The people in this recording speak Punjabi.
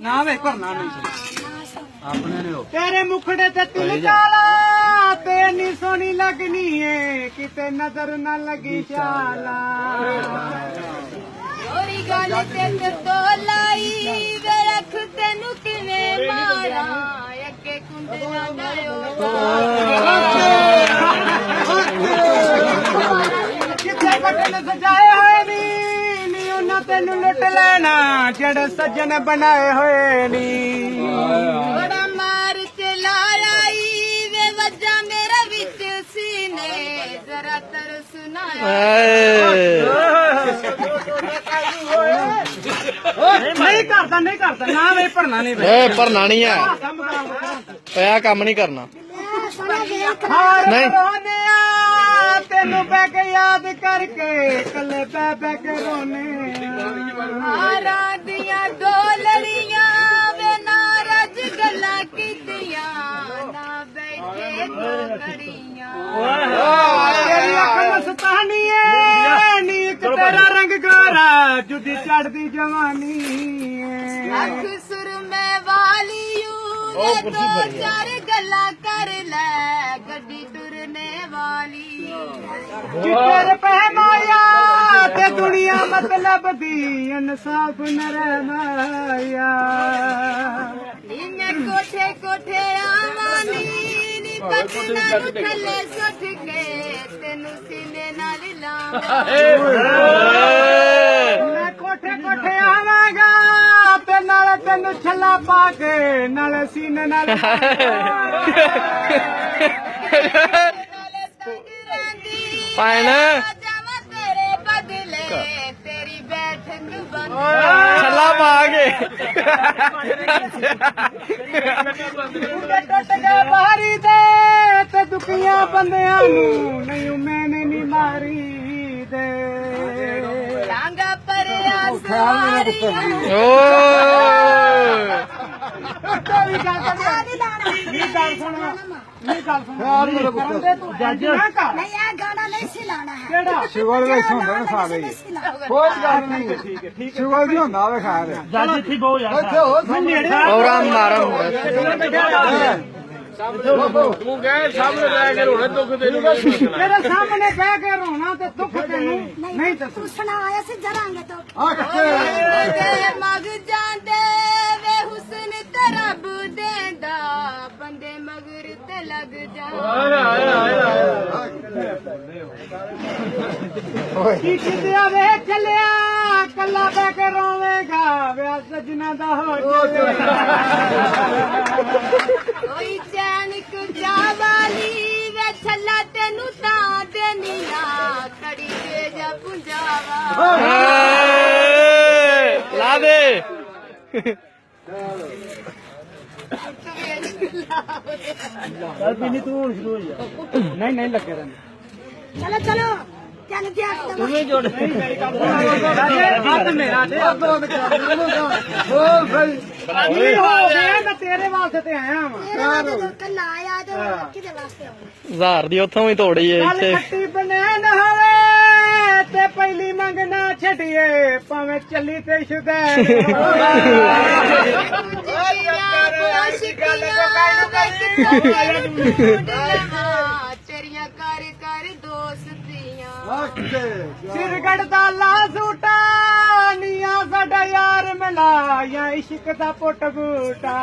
ਨਾ ਵੇ ਭਰਨਾ ਨਹੀਂ ਆਪਣੇ ਨੇ ਤੇਰੇ ਮੁਖੜੇ ਤੇ ਤਿਲ ਕਾਲਾ ਤੇ ਨੀ ਸੋਹਣੀ ਲੱਗਨੀ ਏ ਕਿਤੇ ਨਜ਼ਰ ਨਾ ਲੱਗੀ ਚਾਲਾ ਹੋਰੀ ਗੱਲ ਤੇ ਤੋਲਾਈ ਵੇ ਰੱਖ ਤੈਨੂੰ ਕਿਵੇਂ ਮਾਰਾਂ ਅੱਗੇ ਕੁੰਡਲਾ ਨਾਇਓ ਕਿਤੇ ਬਟਨ ਸਜਾਏ ਹੋਏ ਨੀ ਉਹਨਾਂ ਤੈਨੂੰ ਲੁੱਟ ਲੈਣਾ ਜਿਹੜੇ ਸੱਜਣ ਬਣਾਏ ਹੋਏ ਨੀ ਬੜਾ ਮਾਰ ਚਲਾਈ ਵੇ ਵੱਜਾ ਮੇਰਾ ਵਿੱਚ ਸੀਨੇ ਜ਼ਰਾ ਤਰਸ ਨਾ ਨਹੀਂ ਕਰਦਾ ਨਾ ਵੇ ਭਰਨਾ ਨਹੀਂ ਵੇ ਭਰਨਾ ਨਹੀਂ ਹੈ ਪਿਆ ਕੰਮ ਨਹੀਂ ਕਰਨਾ ਨਹੀਂ ਤੈਨੂੰ ਬੈ ਕੇ ਯਾਦ ਕਰਕੇ ਕੱਲੇ ਬੈ ਕੇ ਰੋਨੇ ਹਾਰਾਂ ਦੀਆਂ ਡੋਲੜੀਆਂ ਵੇ ਨਾਰਾਜ਼ ਗੱਲਾਂ ਕੀਤੀਆਂ ਨਾ ਬੈਠੇ ਘੜੀਆਂ ਤੇਰੀ ਅੱਖ ਮਸਤਾਨੀ ਏ ਨੀ ਇੱਕ ਤੇਰਾ ਰੰਗ ਗੋਰਾ ਜੁਦੀ ਚੜਦੀ ਜਵਾਨੀ ਅੱਖ ਸੁਰਮੇ ਵਾਲੀਓ ਵੇ ਦੋ ਚਾਰ ਗੱਲਾਂ ਕਰ ਲੈ ਗੱਡੀ ਤੁਰਨੇ ਵਾਲੀ ਜਿੱਤੇ ਰੁਪਏ ਮਾਇਆ ਤੇ ਦੁਨੀਆ ਮਤਲਬ ਦੀ ਇਨਸਾਫ ਨਰਮਾਇਆ ਨੀ ਮੈਂ ਕੋਠੇ ਕੋਠੇ ਆਵਾਂ ਨੀ ਪਤਨਾ ਨੂੰ ਥੱਲੇ ਸੁੱਟ ਕੇ ਤੈਨੂੰ ਸੀਨੇ ਨਾਲ ਲਾਵਾਂ ਮੈਂ ਕੋਠੇ ਕੋਠੇ ਆਵਾਂਗਾ ਤੇ ਨਾਲ ਤੈਨੂੰ ਛੱਲਾ ਪਾ ਕੇ ਨਾਲ ਸੀਨੇ ਨਾਲ ਪਾਇਨ ਜਾਵਾਂ ਤੇਰੇ ਬਦਲੇ ਤੇਰੀ ਬੈਠਕ ਬੰਦ ਛੱਲਾ ਪਾ ਕੇ ਟੁੱਟ ਗਏ ਬਾਹਰੀ ਦੇ ਤੇ ਦੁਖੀਆਂ ਬੰਦਿਆਂ ਨੂੰ ਨਹੀਂ ਮੈਨੇ ਨੀ ਮਾਰੀ ਦੇ ਲਾਂਗਾ ਪਰਿਆ ਸਵਾਰੀਆਂ ਓ ਜੱਜ नहीं यार गाना नहीं सिलाना है ਕਿਹੜਾ ਸ਼ੁਗਰ ਦੇ ਹੁੰਦਾ ਨਾ ਸਾਰੇ ਕੋਈ ਗੱਲ ਨਹੀਂ ਸ਼ੁਗਰ ਦੀ ਹੁੰਦਾ ਵੇ ਖੈਰ ਜੱਜ ਇੱਥੇ ਬਹੁ ਯਾਰ ਇੱਥੇ ਹੋ ਔਰਾ ਮਾਰਮ ਤੂੰ ਗਏ ਸਾਹਮਣੇ ਲੈ ਕੇ ਰੋਣੇ ਦੁੱਖ ਦੇ ਤੇਰੇ ਸਾਹਮਣੇ ਬਹਿ ਕੇ ਰੋਣਾ ਤੇ ਦੁੱਖ ਤੈਨੂੰ ਨਹੀਂ ਤੇ तू सुना आया से जरांगे तो ਆ ਕਿੱਥੇ ਮਗ ਜਾਂਦੇ ਵੇ ਹੁਸਨ ਤੇ ਰੱਬ ਦੇਂਦਾ ਬੰਦੇ ਮਗਰ ਤੇ ਲੱਗ ਜਾ ਕੀ ਕਿਦਿਆ ਵੇ ਚੱਲਿਆ ਕੱਲਾ ਬਹਿ ਕੇ ਰੋਵੇਗਾ ਵਿਆਹ ਸਜਣਾ ਦਾ ਹੋ ਚੱਲਿਆ ਕੋਈ ਚੈਨ ਕੁਜਾ ਵਾਲੀ ਵੇ ਛੱਲਾ ਤੈਨੂੰ ਤਾਂ ਦੇਨੀ ਨਾ ਖੜੀ ਤੇ ਜਾ ਪੁੰਜਾਵਾ ਲਾ ਦੇ ਨਹੀਂ ਲੱਗੇ ਰਹਿੰਦੇ चलो चलो चल दिया ਹੱਥ ਮੇਰਾ ਤੇ ਬੋਲ ਭਾਈ ਕੀ ਹੋ ਗਿਆ ਮੈਂ ਤੇਰੇ ਵਾਸਤੇ ਤੇ ਆਇਆ ਵਾਂ कल आया तो किधर वास्ते आओ? ਹਜ਼ਾਰ ਦੀ ਉੱਥੋਂ ਵੀ ਤੋੜੀ ਏ ਕੱਲ ਇੱਥੇ ਖੱਟੀ ਬਨੈਣ ਹੋਵੇ ਤੇ ਪਹਿਲੀ ਮੰਗ ਨਾ ਛੱਡੀਏ ਭਾਵੇਂ ਚੱਲੀ ਤੇ ਸ਼ੁਦੈਣ ਤੇਰੀਆਂ ਕਰ ਕਰ ਦੋਸਤੀਆਂ ਆ ਕਿੱਥੇ ਸਿਰਗੜ ਦਾ ਲਾ ਸੂਟਾ ਨੀਆਂ ਸਾਡਾ ਯਾਰ ਮਿਲਾ ਜਾਂ ਇਸ਼ਕ ਦਾ ਪੁੱਟ ਬੂਟਾ